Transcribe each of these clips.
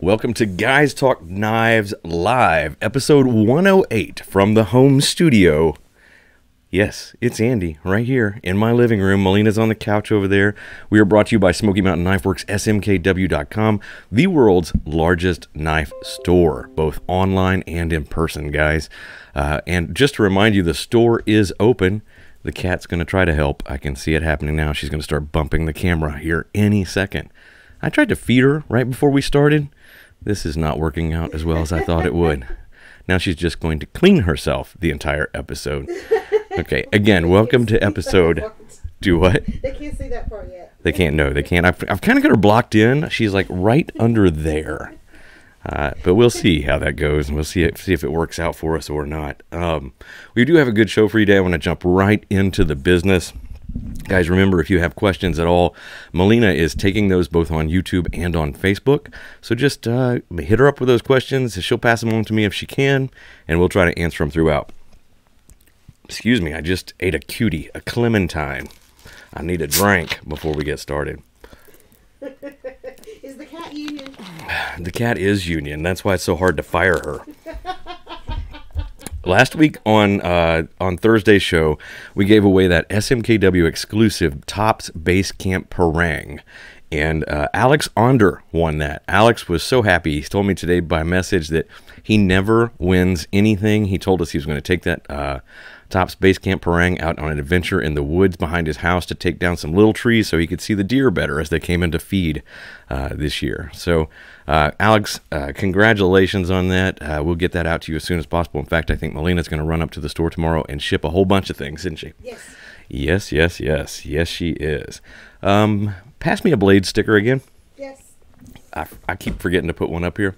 Welcome to Guys Talk Knives Live, episode 108 from the home studio. Yes, it's Andy right here in my living room. Melina's on the couch over there. We are brought to you by Smoky Mountain Knife Works, smkw.com, the world's largest knife store, both online and in person, guys. And just to remind you, the store is open. The cat's going to try to help. I can see it happening now. She's going to start bumping the camera here any second. I tried to feed her right before we started. This is not working out as well as I thought it would. Now she's just going to clean herself the entire episode. Okay, again, welcome to episode... Do what? They can't see that part yet. They can't, no, they can't. I've kind of got her blocked in. She's like right under there. But we'll see how that goes, and we'll see if it works out for us or not. We do have a good show for you today. I want to jump right into the business. Guys, remember, if you have questions at all, Melina is taking those both on YouTube and on Facebook. So just hit her up with those questions. She'll pass them on to me if she can, and we'll try to answer them throughout. Excuse me, I just ate a cutie, a clementine. I need a drink before we get started. Is the cat union? The cat is union. That's why it's so hard to fire her. Last week on Thursday's show, we gave away that SMKW exclusive Tops Base Camp Parang. And Alex Onder won that. Alex was so happy. He told me today by message that he never wins anything. He told us he was going to take that Tops Base Camp Parang out on an adventure in the woods behind his house to take down some little trees so he could see the deer better as they came in to feed this year. So, Alex, congratulations on that. We'll get that out to you as soon as possible. In fact, I think Melina's going to run up to the store tomorrow and ship a whole bunch of things, isn't she? Yes. Yes, she is. Pass me a blade sticker again. Yes. I keep forgetting to put one up here.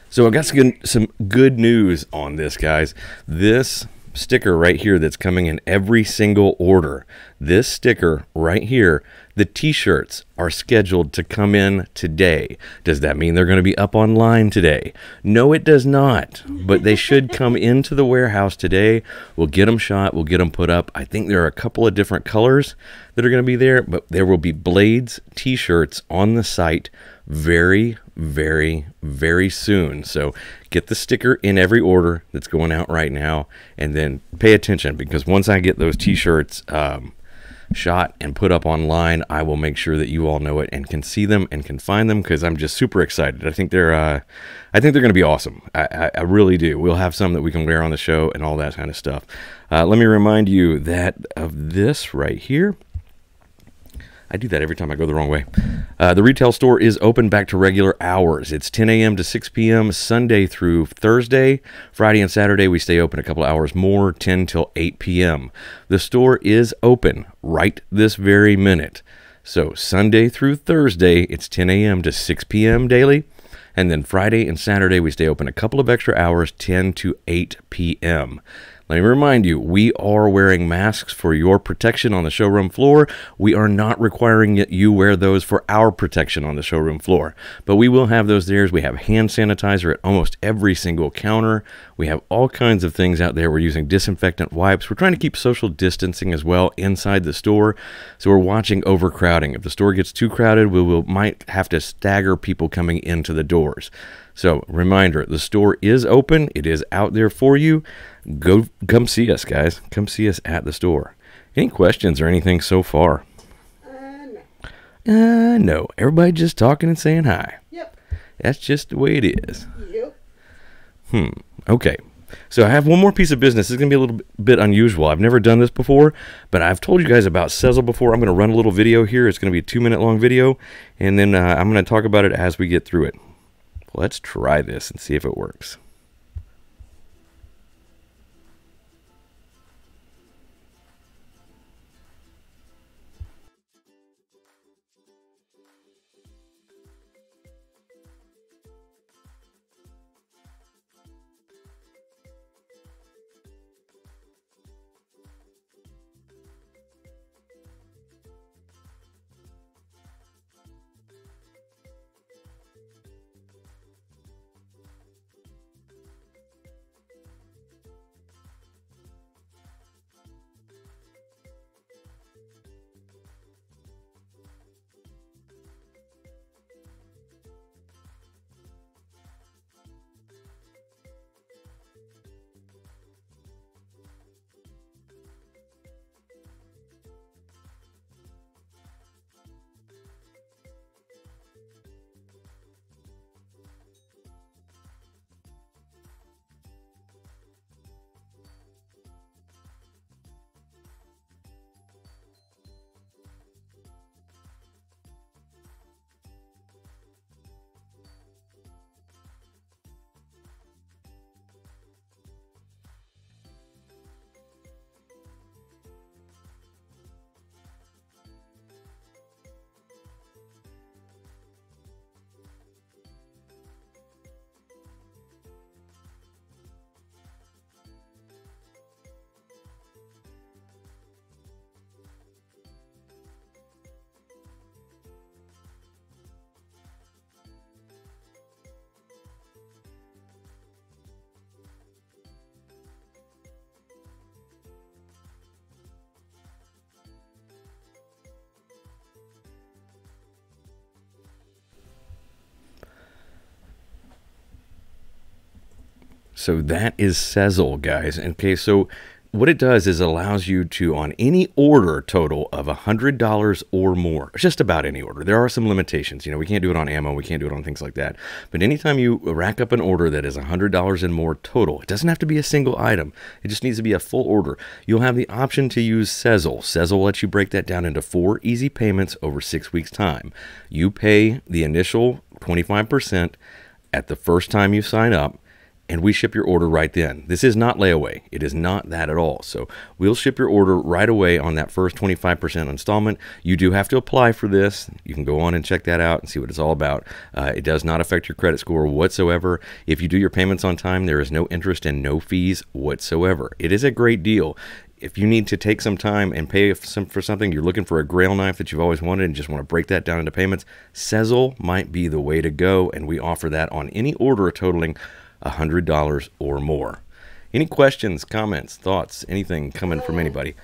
So I got some good news on this, guys. This sticker right here that's coming in every single order. This sticker right here, the t-shirts are scheduled to come in today. Does that mean they're going to be up online today? No, it does not, but they should come into the warehouse today. We'll get them shot. We'll get them put up. I think there are a couple of different colors that are going to be there, but there will be Blades t-shirts on the site very, very, very soon. So get the sticker in every order that's going out right now, and then pay attention, because once I get those t-shirts shot and put up online, I will make sure that you all know it and can see them and can find them, because I'm just super excited. I think they're going to be awesome. I really do. We'll have some that we can wear on the show and all that kind of stuff. Let me remind you that of this right here. I do that every time I go the wrong way. The retail store is open back to regular hours. It's 10 a.m. to 6 p.m. Sunday through Thursday. Friday and Saturday we stay open a couple of hours more, 10 till 8 p.m. The store is open right this very minute. So Sunday through Thursday, it's 10 a.m. to 6 p.m. daily. And then Friday and Saturday we stay open a couple of extra hours, 10 to 8 p.m. Let me remind you, we are wearing masks for your protection on the showroom floor. We are not requiring that you wear those for our protection on the showroom floor, but we will have those there. We have hand sanitizer at almost every single counter. We have all kinds of things out there. We're using disinfectant wipes. We're trying to keep social distancing as well inside the store, so we're watching overcrowding. If the store gets too crowded, we might have to stagger people coming into the doors. So, reminder, the store is open. It is out there for you. Come see us, guys. Come see us at the store. Any questions or anything so far? No. No. Everybody just talking and saying hi. Yep. That's just the way it is. Yep. Okay. So I have one more piece of business. This is going to be a little bit unusual. I've never done this before, but I've told you guys about Sezzle before. I'm going to run a little video here. It's going to be a 2-minute long video, and then I'm going to talk about it as we get through it. Let's try this and see if it works. So that is Sezzle, guys. Okay, so what it does is it allows you to, on any order total of $100 or more, just about any order. There are some limitations. You know, we can't do it on ammo. We can't do it on things like that. But anytime you rack up an order that is $100 and more total, it doesn't have to be a single item. It just needs to be a full order. You'll have the option to use Sezzle. Sezzle lets you break that down into 4 easy payments over 6 weeks' time. You pay the initial 25% at the first time you sign up, and we ship your order right then. This is not layaway. It is not that at all. So we'll ship your order right away on that first 25% installment. You do have to apply for this. You can go on and check that out and see what it's all about. It does not affect your credit score whatsoever. If you do your payments on time, there is no interest and no fees whatsoever. It is a great deal. If you need to take some time and pay for something, you're looking for a grail knife that you've always wanted and just want to break that down into payments, Sezzle might be the way to go, and we offer that on any order totaling $100 or more. Any questions, comments, thoughts, anything coming from anybody?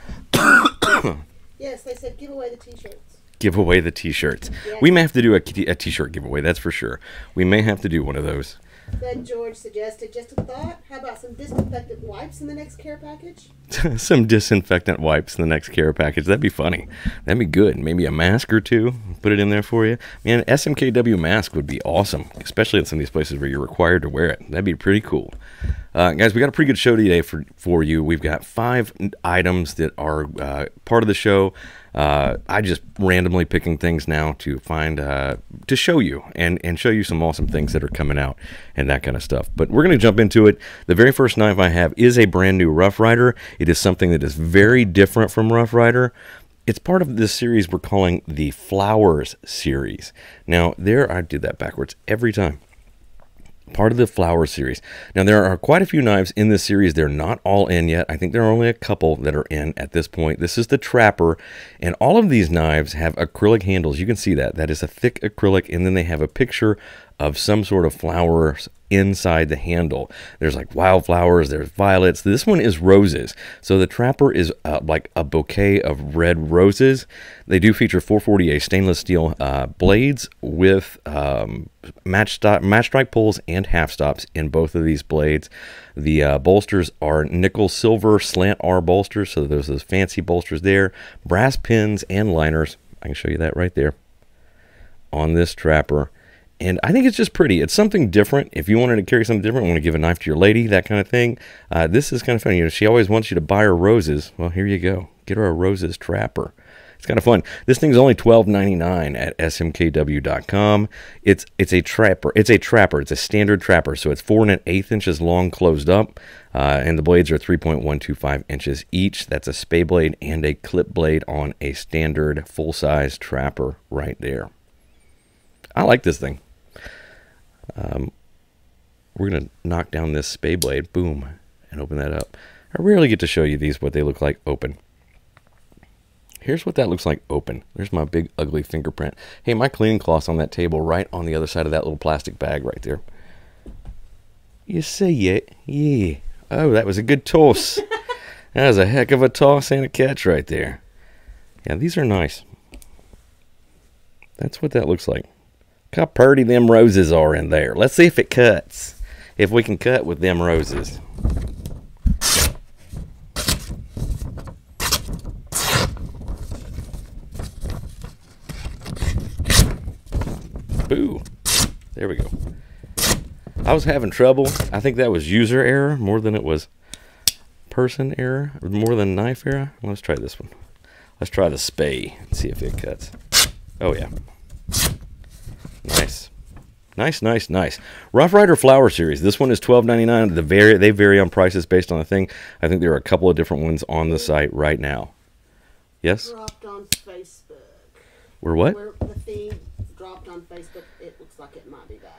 Yes, they said give away the t-shirts. Give away the t-shirts. Yeah. We may have to do a t-shirt giveaway, that's for sure. We may have to do one of those. Then George suggested, just a thought, how about some disinfectant wipes in the next care package? Some disinfectant wipes in the next care package. That'd be funny. That'd be good. Maybe a mask or two. Put it in there for you. Man, SMKW mask would be awesome, especially in some of these places where you're required to wear it. That'd be pretty cool. Guys, we got a pretty good show today for you. We've got 5 items that are part of the show. I just randomly picking things now to find to show you and show you some awesome things that are coming out and that kind of stuff. But we're going to jump into it. The very first knife I have is a brand new Rough Rider. It is something that is very different from Rough Rider. It's part of this series we're calling the Flowers series. Now, I did that backwards every time. Part of the Flower series. Now, there are quite a few knives in this series. They're not all in yet. I think there are only a couple that are in at this point. This is the Trapper, and all of these knives have acrylic handles. You can see that. That is a thick acrylic, and then they have a picture of some sort of flowers inside the handle. There's like wildflowers, there's violets. This one is roses. So the Trapper is like a bouquet of red roses. They do feature 440A stainless steel blades with match strike pulls and half stops in both of these blades. The bolsters are nickel silver slant R bolsters, so there's those fancy bolsters there. Brass pins and liners. I can show you that right there on this Trapper. And I think it's just pretty. It's something different. If you wanted to carry something different, want to give a knife to your lady, that kind of thing, this is kind of fun. You know, she always wants you to buy her roses. Well, here you go. Get her a roses Trapper. It's kind of fun. This thing's only $12.99 at smkw.com. It's a Trapper. It's a Trapper. It's a standard Trapper. So it's 4 1/8 inches long, closed up, and the blades are 3.125 inches each. That's a spay blade and a clip blade on a standard full-size Trapper right there. I like this thing. We're going to knock down this spay blade, boom, and open that up. I rarely get to show you these, what they look like open. Here's what that looks like open. There's my big ugly fingerprint. Hey, my cleaning cloth's on that table right on the other side of that little plastic bag right there. You see it? Yeah. Oh, that was a good toss. That was a heck of a toss and a catch right there. Yeah, these are nice. That's what that looks like. Look how pretty them roses are in there. Let's see if it cuts. If we can cut with them roses. Boo. There we go. I was having trouble. I think that was user error more than it was person error, or more than knife error. Let's try this one. Let's try the spay and see if it cuts. Oh, yeah. Nice. Nice, nice, nice. Rough Rider Flower Series. This one is $12.99. They vary on prices based on the thing. I think there are a couple of different ones on the site right now. Yes? Dropped on Facebook. We're what? Where the feed dropped on Facebook, it looks like it might be back.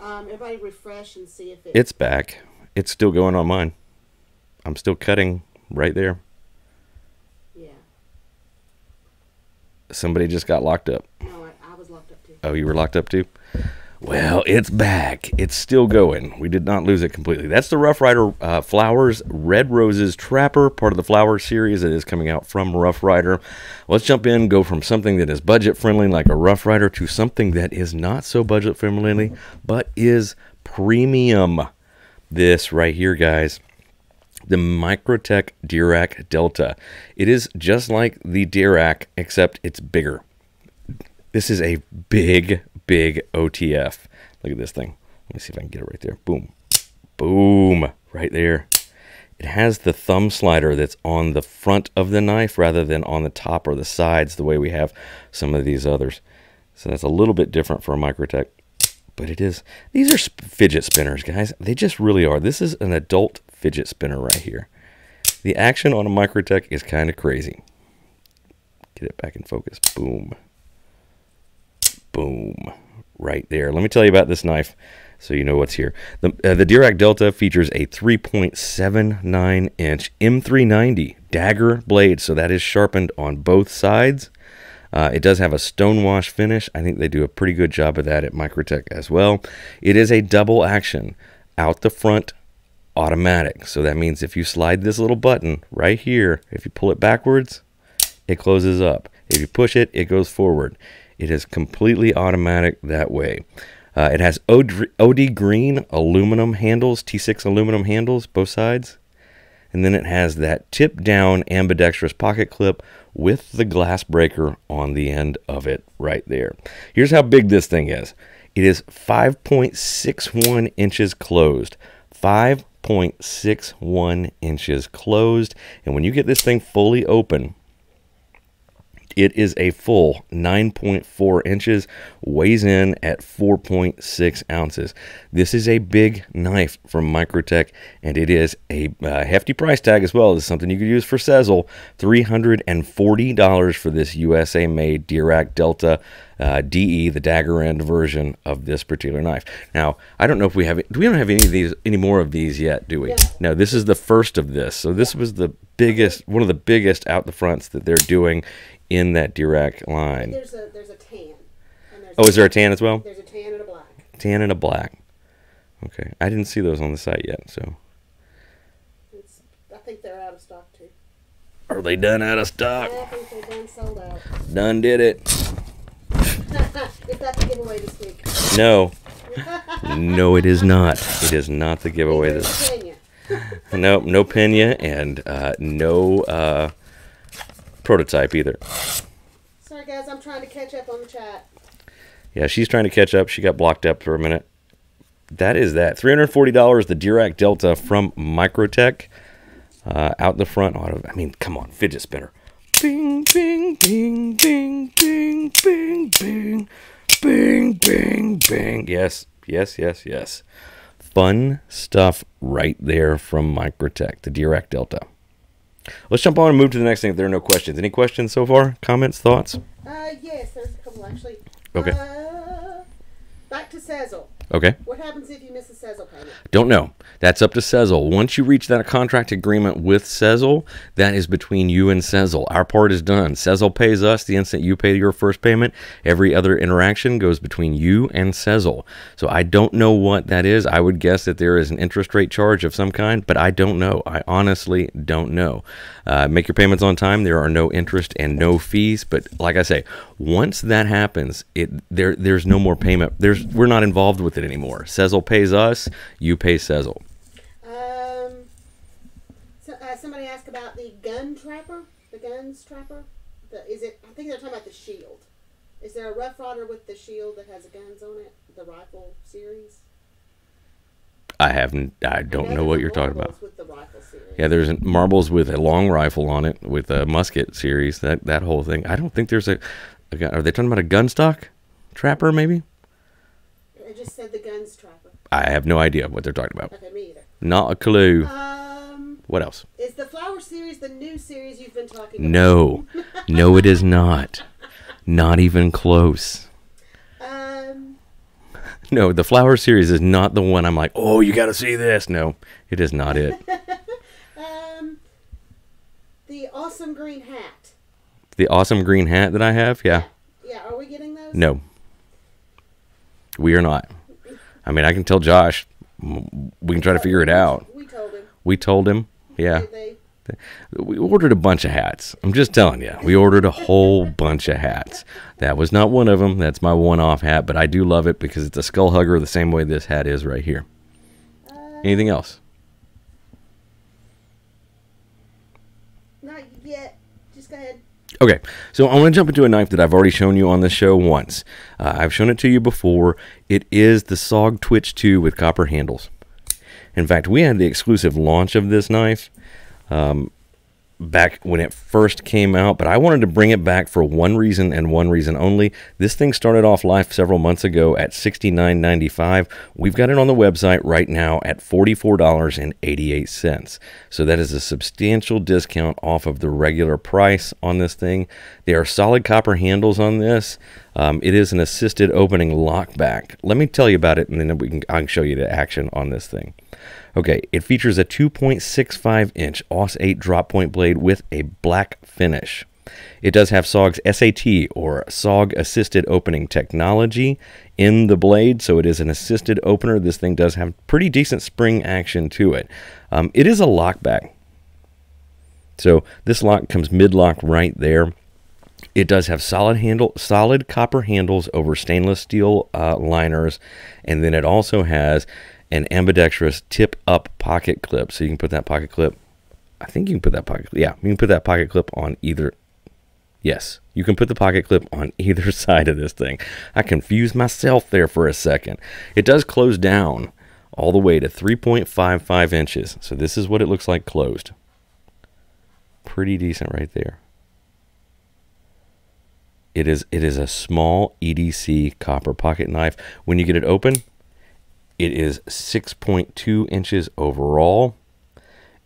Everybody refresh and see if It's back. It's still going on mine. I'm still cutting right there. Yeah. Somebody just got locked up. No, I was locked up too. Oh, you were locked up too? Well, it's back. It's still going. We did not lose it completely. That's the Rough Rider Flowers Red Roses Trapper, part of the Flower series that is coming out from Rough Rider. Let's jump in, go from something that is budget-friendly like a Rough Rider to something that is not so budget-friendly, but is premium. this right here, guys. The Microtech Dirac Delta. It is just like the Dirac, except it's bigger. This is a big, big OTF. Look at this thing. Let me see if I can get it right there. Boom. Boom. Right there. It has the thumb slider that's on the front of the knife rather than on the top or the sides the way we have some of these others. So that's a little bit different for a Microtech. But it is. These are fidget spinners, guys. They just really are. This is an adult fidget spinner right here. The action on a Microtech is kind of crazy. Get it back in focus. Boom. Boom. Right there. Let me tell you about this knife so you know what's here. The Dirac Delta features a 3.79-inch M390 dagger blade, so that is sharpened on both sides. It does have a stonewash finish. I think they do a pretty good job of that at Microtech as well. It is a double action out the front automatic. So that means if you slide this little button right here, if you pull it backwards, it closes up. If you push it, it goes forward. It is completely automatic that way. It has OD green aluminum handles, T6 aluminum handles, both sides. And then it has that tip down ambidextrous pocket clip with the glass breaker on the end of it right there. Here's how big this thing is. It is 5.61 inches closed. 5.61 inches closed. And when you get this thing fully open, it is a full 9.4 inches, weighs in at 4.6 ounces. This is a big knife from Microtech, and it is a hefty price tag as well. This is something you could use for Sezzle. $340 for this USA-made Dirac Delta DE, the dagger end version of this particular knife. Now, I don't know if we have, we don't have any more of these yet, do we? Yeah. No, this is the first of this. So this was the biggest, one of the biggest out the fronts that they're doing in that Dirac line. There's a tan. And there's Is there a tan as well? There's a tan and a black. Tan and a black. Okay, I didn't see those on the site yet, so. I think they're out of stock too. Are they done out of stock? I think they're done sold out. Done did it. Is that the giveaway this week? No. No, it is not. It is not the giveaway Either this. Pena. No, no Pena and no prototype either. Sorry guys, I'm trying to catch up on the chat. Yeah, she's trying to catch up. She got blocked up for a minute. That is that. $340, the Dirac Delta from Microtech. Out the front. I mean, come on, fidget spinner. Bing, bing, bing, bing, bing, bing, bing, bing, bing, bing. Yes, yes, yes, yes. Fun stuff right there from Microtech, the Dirac Delta. Let's jump on and move to the next thing if there are no questions. Any questions so far? Comments, thoughts? Yes, there's a couple actually. Okay. Back to Sezzle. Okay. What happens if you miss a Sezzle payment? Don't know. That's up to Sezzle. Once you reach that contract agreement with Sezzle, that is between you and Sezzle. Our part is done. Sezzle pays us the instant you pay your first payment. Every other interaction goes between you and Sezzle. So I don't know what that is. I would guess that there is an interest rate charge of some kind, but I don't know. I honestly don't know. Make your payments on time. There are no interest and no fees. But like I say, once that happens, there's no more payment. We're not involved with it anymore. Sezzle pays us. You pay Sezzle. Somebody asked about the gun trapper. The guns trapper. I think they're talking about the shield. Is there a Rough Rider with the shield that has guns on it? The rifle series. I don't know what you're talking about. With the rifle series. Yeah, there's marbles with a long rifle on it with a musket series. That whole thing. I don't think there's a gun. Are they talking about a gun stock trapper? Maybe. I just said the guns trapper. I have no idea what they're talking about. Okay, me either. Not a clue. What else? Is the flower series the new series you've been talking about? No. No, it is not. Not even close. No, the flower series is not the one I'm like, oh, you got to see this. No, it is not it. The awesome green hat. The awesome green hat that I have? Yeah. Yeah, are we getting those? No. We are not. I mean, I can tell Josh. We can try to figure it out. We told him. We told him. Yeah. Did they? We ordered a bunch of hats. I'm just telling you. We ordered a whole bunch of hats. That was not one of them. That's my one-off hat, but I do love it because it's a skull hugger the same way this hat is right here. Anything else? Not yet. Just go ahead. Okay, so I want to jump into a knife that I've already shown you on the show once. I've shown it to you before. It is the SOG Twitch 2 with copper handles. In fact, we had the exclusive launch of this knife back when it first came out, but I wanted to bring it back for one reason and one reason only. This thing started off live several months ago at $69.95. We've got it on the website right now at $44.88. So that is a substantial discount off of the regular price on this thing. There are solid copper handles on this. It is an assisted opening lockback. Let me tell you about it, and then I can show you the action on this thing. Okay, it features a 2.65-inch AUS 8 drop point blade with a black finish. It does have SOG's SAT, or SOG Assisted Opening Technology, in the blade, so it is an assisted opener. This thing does have pretty decent spring action to it. It is a lockback. So this lock comes mid-lock right there. It does have solid copper handles over stainless steel liners, and then it also has an ambidextrous tip-up pocket clip. So you can put that pocket clip, I think you can put that pocket clip, yeah, you can put that pocket clip on either, yes, you can put the pocket clip on either side of this thing. I confused myself there for a second. It does close down all the way to 3.55 inches. So this is what it looks like closed. Pretty decent right there. It is a small EDC copper pocket knife. When you get it open, it is 6.2 inches overall,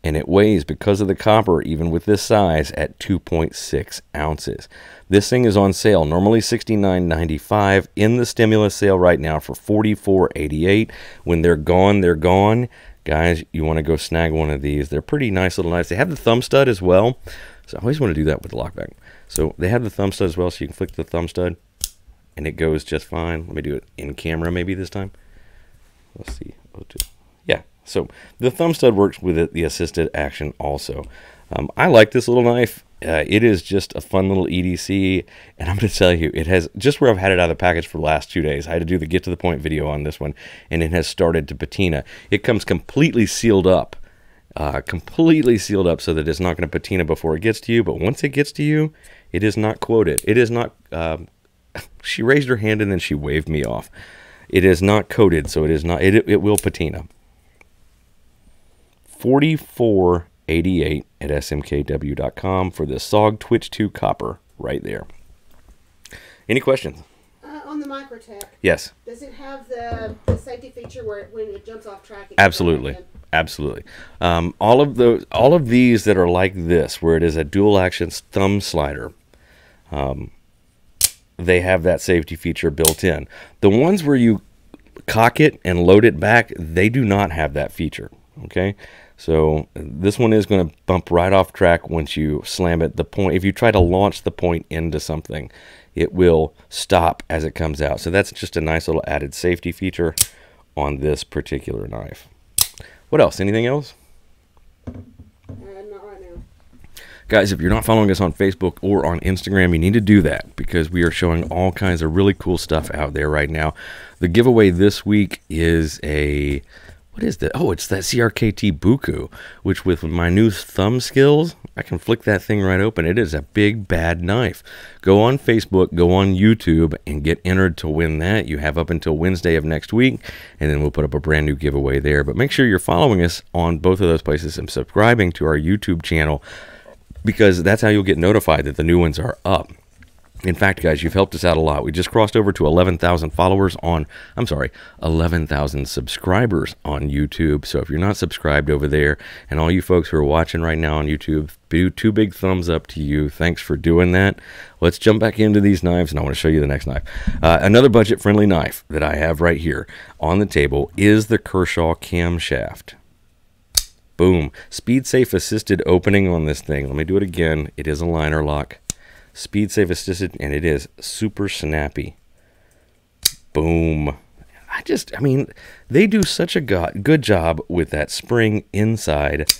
and it weighs, because of the copper, even with this size, at 2.6 ounces. This thing is on sale, normally $69.95, in the stimulus sale right now for $44.88. When they're gone, they're gone. Guys, you want to go snag one of these. They're pretty nice little knives. They have the thumb stud as well, so I always want to do that with the lockback. So they have the thumb stud as well, so you can flick the thumb stud, and it goes just fine. Let me do it in camera maybe this time. Let's see. Yeah, so the thumb stud works with the assisted action also. I like this little knife. It is just a fun little EDC, and I'm going to tell you, it has, just where I've had it out of the package for the last 2 days, I had to do the get to the point video on this one, and it has started to patina. It comes completely sealed up, so that it's not going to patina before it gets to you, but once it gets to you, it is not quoted. It is not, she raised her hand and then she waved me off. It is not coated, so it is not. It will patina. $44.88 at smkw.com for the SOG Twitch 2 copper right there. Any questions? On the Microtech. Yes. Does it have the safety feature where when it jumps off track? Absolutely. Absolutely. All of these that are like this, where it is a dual action thumb slider, they have that safety feature built in. The ones where you cock it and load it back, they do not have that feature. Okay, so this one is going to bump right off track once you slam it. The point, if you try to launch the point into something, it will stop as it comes out. So that's just a nice little added safety feature on this particular knife. What else? Anything else? Not right now. Guys, if you're not following us on Facebook or on Instagram, you need to do that, because we are showing all kinds of really cool stuff out there right now. The giveaway this week is a, what is that? Oh, it's that CRKT Buku, which with my new thumb skills, I can flick that thing right open. It is a big, bad knife. Go on Facebook, go on YouTube, and get entered to win that. You have up until Wednesday of next week, and then we'll put up a brand new giveaway there. But make sure you're following us on both of those places and subscribing to our YouTube channel, because that's how you'll get notified that the new ones are up. In fact, guys, you've helped us out a lot. We just crossed over to 11,000 followers on, 11,000 subscribers on YouTube. So if you're not subscribed over there, and all you folks who are watching right now on YouTube, two big thumbs up to you. Thanks for doing that. Let's jump back into these knives, and I want to show you the next knife. Another budget-friendly knife that I have right here on the table is the Kershaw Camshaft. Boom. Speed safe assisted opening on this thing. Let me do it again. It is a liner lock. Speed safe assisted, and it is super snappy. Boom. I mean, they do such a good job with that spring inside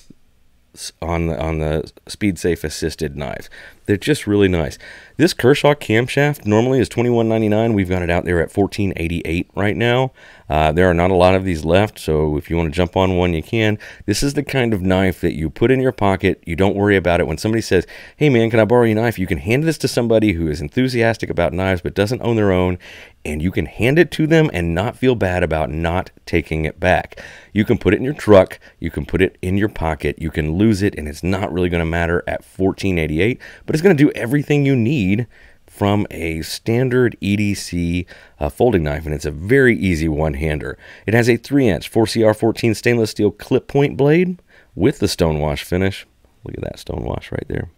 on the Speed Safe assisted knives. They're just really nice. This Kershaw camshaft normally is $21.99. We've got it out there at $14.88 right now. There are not a lot of these left, so if you want to jump on one, you can. This is the kind of knife that you put in your pocket. You don't worry about it. When somebody says, hey man, can I borrow your knife? You can hand this to somebody who is enthusiastic about knives but doesn't own their own, and you can hand it to them and not feel bad about not taking it back. You can put it in your truck. You can put it in your pocket. You can lose it, and it's not really going to matter at $14.88, but it's going to do everything you need from a standard EDC folding knife, and it's a very easy one-hander. It has a 3-inch 4CR14 stainless steel clip point blade with the stonewash finish. Look at that stonewash right there.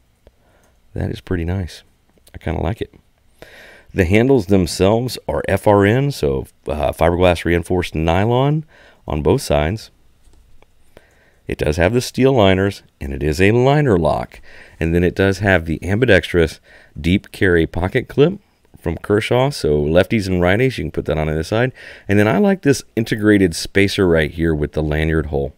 That is pretty nice. I kind of like it. The handles themselves are FRN, so fiberglass reinforced nylon on both sides. It does have the steel liners, and it is a liner lock. And then it does have the ambidextrous deep carry pocket clip from Kershaw. So lefties and righties, you can put that on either side. And then I like this integrated spacer right here with the lanyard hole.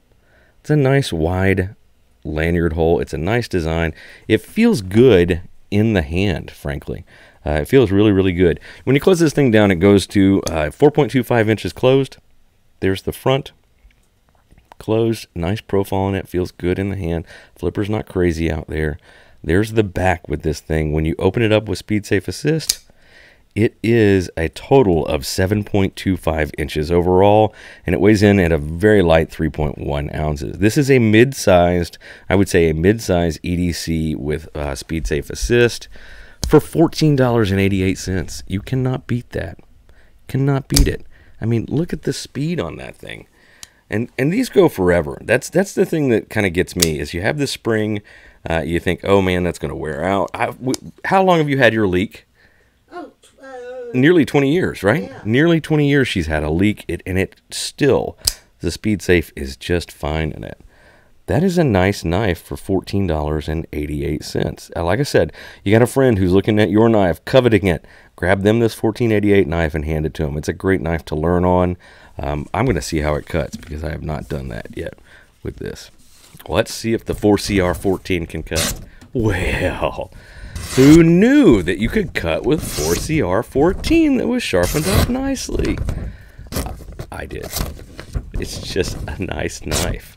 It's a nice wide lanyard hole. It's a nice design. It feels good in the hand, frankly. It feels really, really good. When you close this thing down, it goes to 4.25 inches closed. There's the front. Closed, nice profile on it, feels good in the hand. Flipper's not crazy out there. There's the back with this thing. When you open it up with Speed Safe Assist, it is a total of 7.25 inches overall, and it weighs in at a very light 3.1 ounces. This is a mid-sized, I would say a mid-sized EDC with Speed Safe Assist for $14.88. You cannot beat that. Cannot beat it. I mean, look at the speed on that thing. And these go forever. That's the thing that kind of gets me, is you have the spring, you think, oh man, that's going to wear out. How long have you had your leak? Oh, nearly 20 years, right? Yeah. Nearly 20 years she's had a leak, and it still, the Speed Safe is just fine in it. That is a nice knife for $14.88. Like I said, you got a friend who's looking at your knife, coveting it. Grab them this $14.88 knife and hand it to them. It's a great knife to learn on. I'm going to see how it cuts because I have not done that yet with this. Let's see if the 4CR14 can cut. Well, who knew that you could cut with 4CR14 that was sharpened up nicely? I did. It's just a nice knife.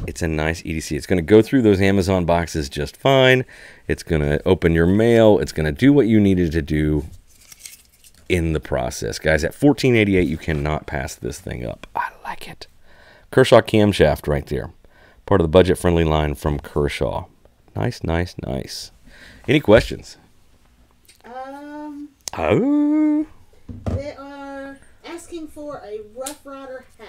It's a nice EDC. It's going to go through those Amazon boxes just fine. It's going to open your mail. It's going to do what you needed to do in the process. Guys, at $14.88, you cannot pass this thing up. I like it. Kershaw camshaft right there. Part of the budget-friendly line from Kershaw. Nice, nice, nice. Any questions? Oh. They are asking for a Rough Rider hat.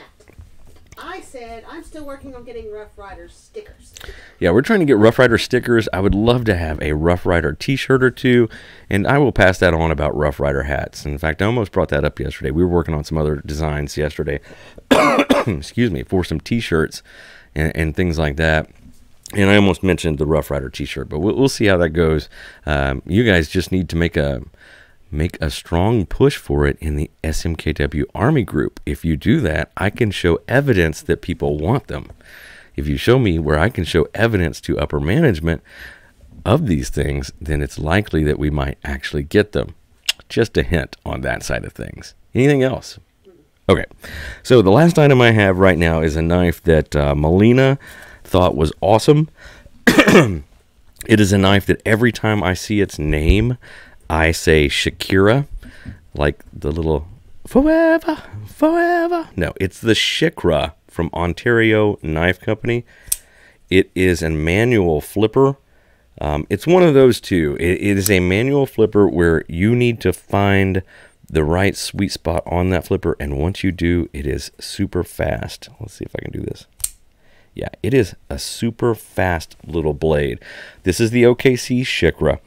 I said I'm still working on getting Rough Rider stickers. Yeah, we're trying to get Rough Rider stickers. I would love to have a Rough Rider t-shirt or two, and I will pass that on about Rough Rider hats. In fact, I almost brought that up yesterday. We were working on some other designs yesterday, excuse me, for some t-shirts and things like that. And I almost mentioned the Rough Rider t-shirt, but we'll see how that goes. You guys just need to make a strong push for it in the SMKW Army group. If you do that, I can show evidence that people want them. If you show me where I can show evidence to upper management of these things, then it's likely that we might actually get them. Just a hint on that side of things. Anything else? Okay, so the last item I have right now is a knife that Melina thought was awesome. It is a knife that every time I see its name, I say Shakira, like the little forever, forever. No, it's the Shikra from Ontario Knife Company. It is a manual flipper. It's one of those two. It is a manual flipper where you need to find the right sweet spot on that flipper, and once you do, it is super fast. Let's see if I can do this. Yeah, it is a super fast little blade. This is the OKC Shikra.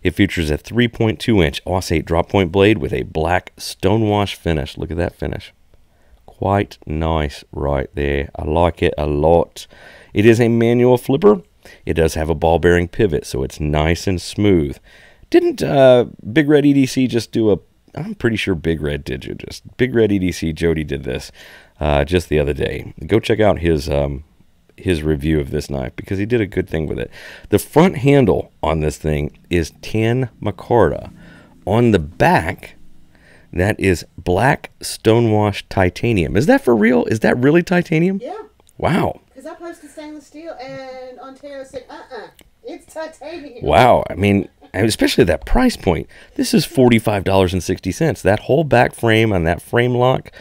It features a 3.2-inch Auss-8 drop point blade with a black stonewash finish. Look at that finish. Quite nice right there. I like it a lot. It is a manual flipper. It does have a ball bearing pivot, so it's nice and smooth. Didn't Big Red EDC just do a... I'm pretty sure Big Red did you just... Big Red EDC, Jody did this just the other day. Go check out his his review of this knife because he did a good thing with it. The front handle on this thing is tan micarta. On the back, that is black stonewashed titanium. Is that for real? Is that really titanium? Yeah. Wow. Because I posted stainless steel, and Ontario said, it's titanium. Wow. I mean, and especially at that price point. This is $45.60. That whole back frame and that frame lock,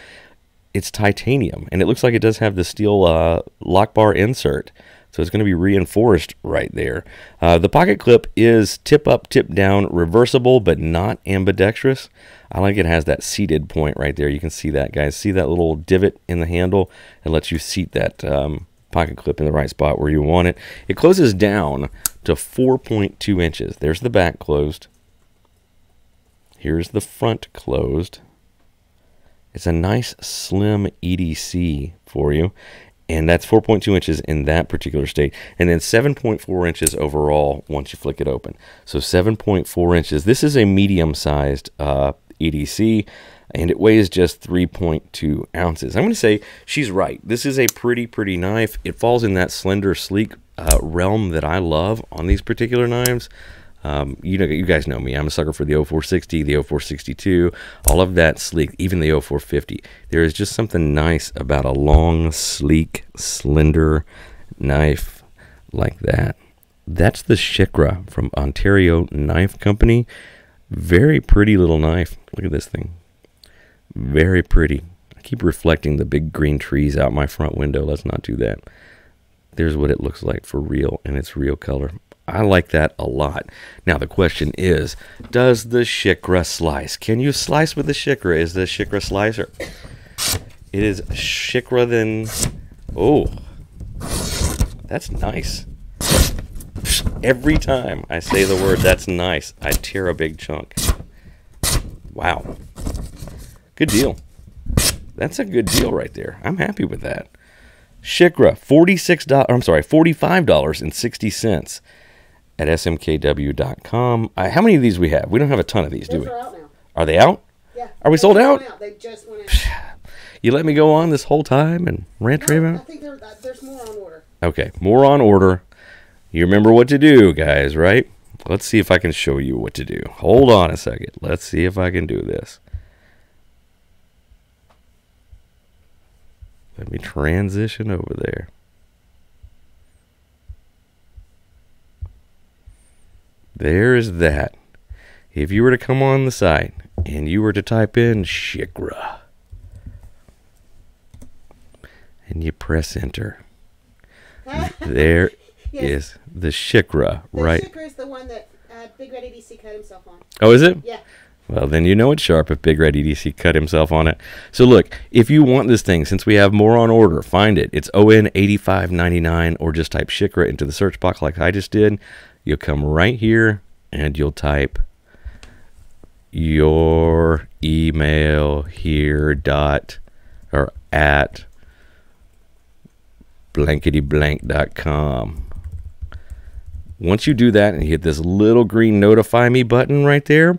it's titanium. And it looks like it does have the steel lock bar insert. So it's going to be reinforced right there. The pocket clip is tip up, tip down, reversible, but not ambidextrous. I like it has that seated point right there. You can see that, guys. See that little divot in the handle? It lets you seat that pocket clip in the right spot where you want it. It closes down to 4.2 inches. There's the back closed. Here's the front closed. It's a nice slim EDC for you. And that's 4.2 inches in that particular state. And then 7.4 inches overall once you flick it open. So 7.4 inches. This is a medium-sized EDC, and it weighs just 3.2 ounces. I'm going to say she's right. This is a pretty knife. It falls in that slender, sleek realm that I love on these particular knives. You guys know me. I'm a sucker for the 0460, the 0462, all of that sleek, even the 0450. There is just something nice about a long, sleek, slender knife like that. That's the Shikra from Ontario Knife Company. Very pretty little knife. Look at this thing. Very pretty. I keep reflecting the big green trees out my front window. Let's not do that. There's what it looks like for real, and it's real color. I like that a lot. Now the question is, does the Shikra slice? Can you slice with the Shikra? Is the Shikra slicer? It is Shikra than... Oh, that's nice. Every time I say the word "that's nice," I tear a big chunk. Wow. Good deal. That's a good deal right there. I'm happy with that. Shikra, $45.60 at smkw.com. How many of these we have? We don't have a ton of these, do we? Those are out now. Are they out? Yeah. Are we sold out? They just went out. You let me go on this whole time and rant rave I out? think there's more on order. Okay, more on order. You remember what to do, guys, right? Let's see if I can show you what to do. Hold on a second. Let's see if I can do this. Let me transition over there. There's that. If you were to come on the site and you were to type in Shikra and you press enter, there is the Shikra, right? The Shikra is the one that Big Red EDC cut himself on. Oh, is it? Yeah. Well, then you know it's sharp if Big Red EDC cut himself on it. So look, if you want this thing, since we have more on order, find it. It's ON85.99, or just type Shikra into the search box like I just did. You'll come right here and you'll type your email here at blanketyblank.com. Once you do that and you hit this little green notify me button right there,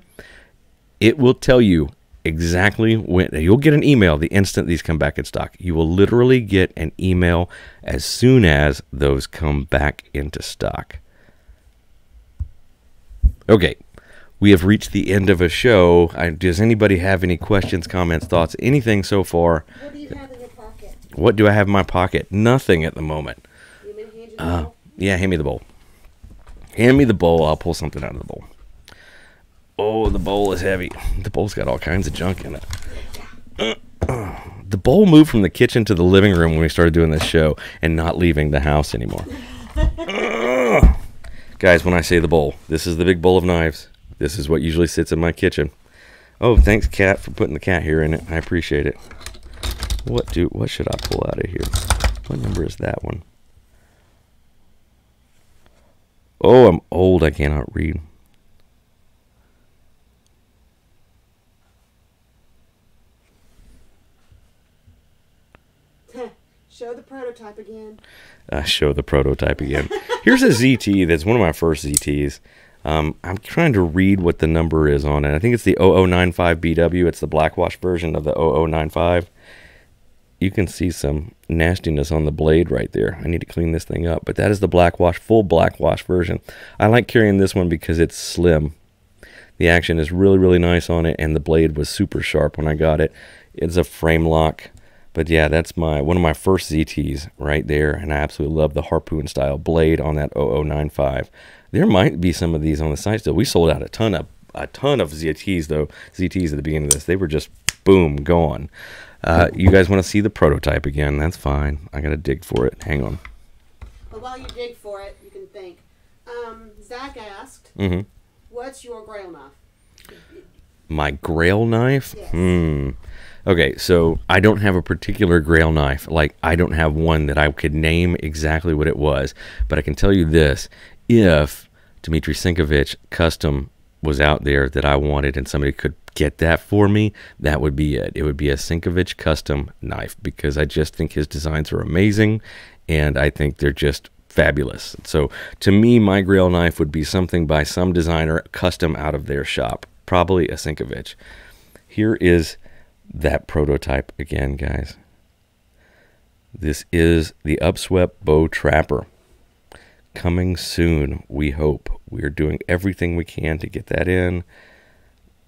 it will tell you exactly when. You'll get an email the instant these come back in stock. You will literally get an email as soon as those come back into stock. Okay, we have reached the end of a show. Does anybody have any questions, comments, thoughts, anything so far? What do you have in your pocket? What do I have in my pocket? Nothing at the moment. You want me to hand you the bowl? Yeah, hand me the bowl. Hand me the bowl. I'll pull something out of the bowl. Oh, the bowl is heavy. The bowl's got all kinds of junk in it. The bowl moved from the kitchen to the living room when we started doing this show and not leaving the house anymore. Guys, when I say the bowl, this is the big bowl of knives. This is what usually sits in my kitchen. Oh, thanks, Cat, for putting the cat here in it. I appreciate it. What should I pull out of here? What number is that one? Oh, I'm old. I cannot read. Show the prototype again. Show the prototype again. Here's a ZT that's one of my first ZTs. I'm trying to read what the number is on it. I think it's the 0095BW. It's the blackwash version of the 0095. you can see some nastiness on the blade right there. I need to clean this thing up. But that is the black wash, full black wash version. I like carrying this one because it's slim. The action is really, really nice on it, and the blade was super sharp when I got it. It's a frame lock. But yeah, that's one of my first ZTs right there, and I absolutely love the harpoon style blade on that 0095. There might be some of these on the site still. We sold out a ton of ZTs though. ZTs at the beginning of this, they were just boom gone. You guys want to see the prototype again? That's fine. I gotta dig for it. Hang on. Well, while you dig for it, you can think. Zach asked, "What's your Grail knife?" My Grail knife? Yes. Okay, so I don't have a particular Grail knife. Like, I don't have one that I could name exactly what it was. But I can tell you this. If Dmitry Sinkovich Custom was out there that I wanted and somebody could get that for me, that would be it. It would be a Sinkovich Custom knife because I just think his designs are amazing and I think they're just fabulous. So to me, my Grail knife would be something by some designer custom out of their shop. Probably a Sinkovich. Here is that prototype again, guys. This is the Upswept Bow Trapper. Coming soon, we hope. We're doing everything we can to get that in.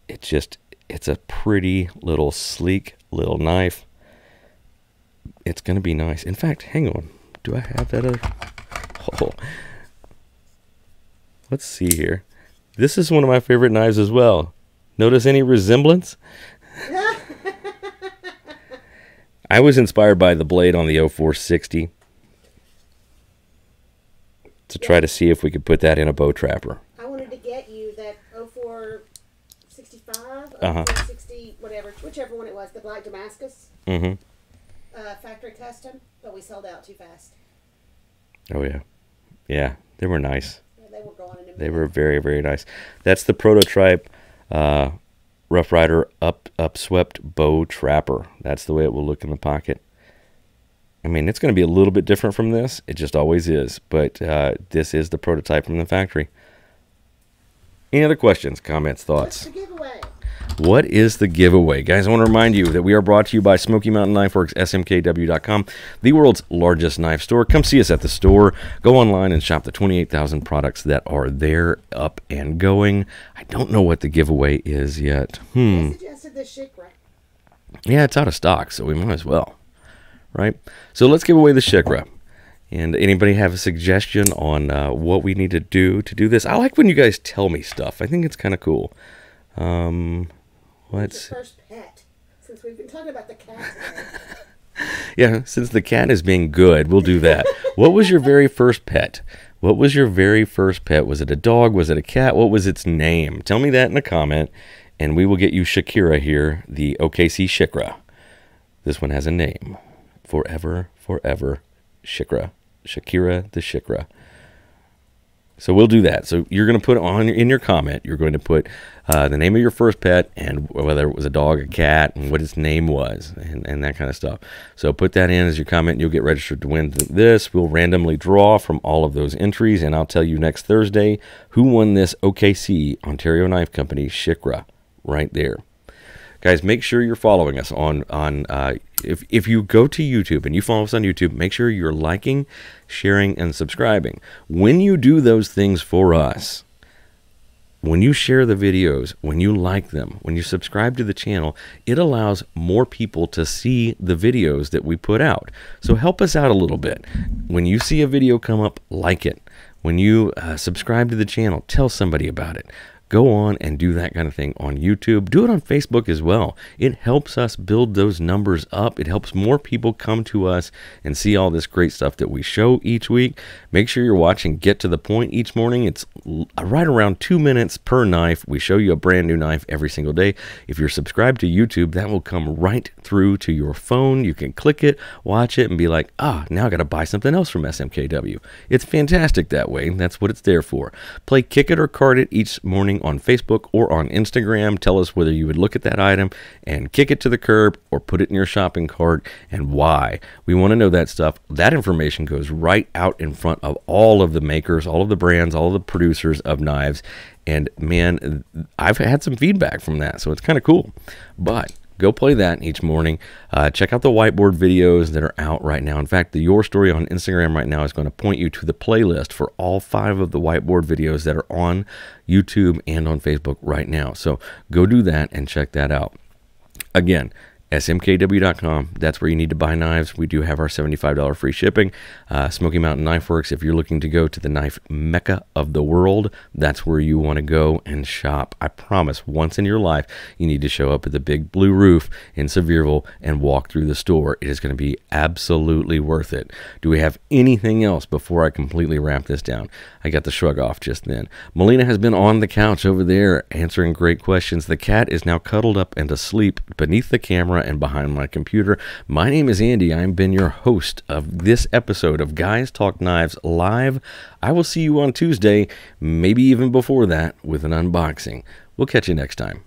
It's a pretty little sleek little knife. It's going to be nice. In fact, hang on. Do I have that? Oh. Let's see here. This is one of my favorite knives as well. Notice any resemblance? I was inspired by the blade on the 0460 to try to see if we could put that in a bow trapper. I wanted to get you that 0465, 0460, whatever, whichever one it was, the black Damascus factory custom, but we sold out too fast. Oh yeah, yeah, they were nice. Yeah, they were gone in a minute. They were very, very nice. That's the prototype Rough Rider Upswept Bow Trapper. That's the way it will look in the pocket. I mean, it's going to be a little bit different from this. It just always is. But this is the prototype from the factory. Any other questions, comments, thoughts? What's the giveaway? What is the giveaway? Guys, I want to remind you that we are brought to you by Smoky Mountain Knife Works, smkw.com, the world's largest knife store. Come see us at the store. Go online and shop the 28,000 products that are there, up and going. I don't know what the giveaway is yet. I suggested the Shikra. Yeah, it's out of stock, so we might as well. Right? So let's give away the Shikra. And anybody have a suggestion on what we need to do this? I like when you guys tell me stuff. I think it's kind of cool. What's your first pet? Since we've been talking about the cat today. Yeah, since the cat is being good, we'll do that. What was your very first pet? What was your very first pet? Was it a dog? Was it a cat? What was its name? Tell me that in a comment, and we will get you Shakira here, the OKC Shikra. This one has a name. Forever, forever, Shikra. Shakira the Shikra. So we'll do that. So you're going to put on in your comment, you're going to put the name of your first pet and whether it was a dog, a cat, and what its name was, and that kind of stuff. So put that in as your comment. You'll get registered to win this. We'll randomly draw from all of those entries, and I'll tell you next Thursday who won this OKC, Ontario Knife Company, Shikra, right there. Guys, make sure you're following us on if you go to YouTube and you follow us on YouTube, make sure you're liking, sharing, and subscribing. When you do those things for us, when you share the videos, when you like them, when you subscribe to the channel, it allows more people to see the videos that we put out. So help us out a little bit. When you see a video come up, like it. When you subscribe to the channel, tell somebody about it. Go on and do that kind of thing on YouTube. Do it on Facebook as well. It helps us build those numbers up. It helps more people come to us and see all this great stuff that we show each week. Make sure you're watching Get to the Point each morning. It's right around 2 minutes per knife. We show you a brand new knife every single day. If you're subscribed to YouTube, that will come right through to your phone. You can click it, watch it, and be like, now I got to buy something else from SMKW. It's fantastic that way. That's what it's there for. Play Kick It or Card It each morning on Facebook or on Instagram. Tell us whether you would look at that item and kick it to the curb or put it in your shopping cart and why. We want to know that stuff. That information goes right out in front of all of the makers, all of the brands, all of the producers of knives. And man, I've had some feedback from that, so it's kind of cool. But go play that each morning. Check out the whiteboard videos that are out right now. In fact, the Your Story on Instagram right now is going to point you to the playlist for all 5 of the whiteboard videos that are on YouTube and on Facebook right now. So go do that and check that out. Again, smkw.com. That's where you need to buy knives. We do have our $75 free shipping. Smoky Mountain Knife Works, if you're looking to go to the knife mecca of the world, that's where you want to go and shop. I promise, once in your life, you need to show up at the Big Blue Roof in Sevierville and walk through the store. It is going to be absolutely worth it. Do we have anything else before I completely wrap this down? I got the shrug off just then. Melina has been on the couch over there answering great questions. The cat is now cuddled up and asleep beneath the camera and behind my computer. My name is Andy. I've been your host of this episode of Guys Talk Knives Live. I will see you on Tuesday, maybe even before that, with an unboxing. We'll catch you next time.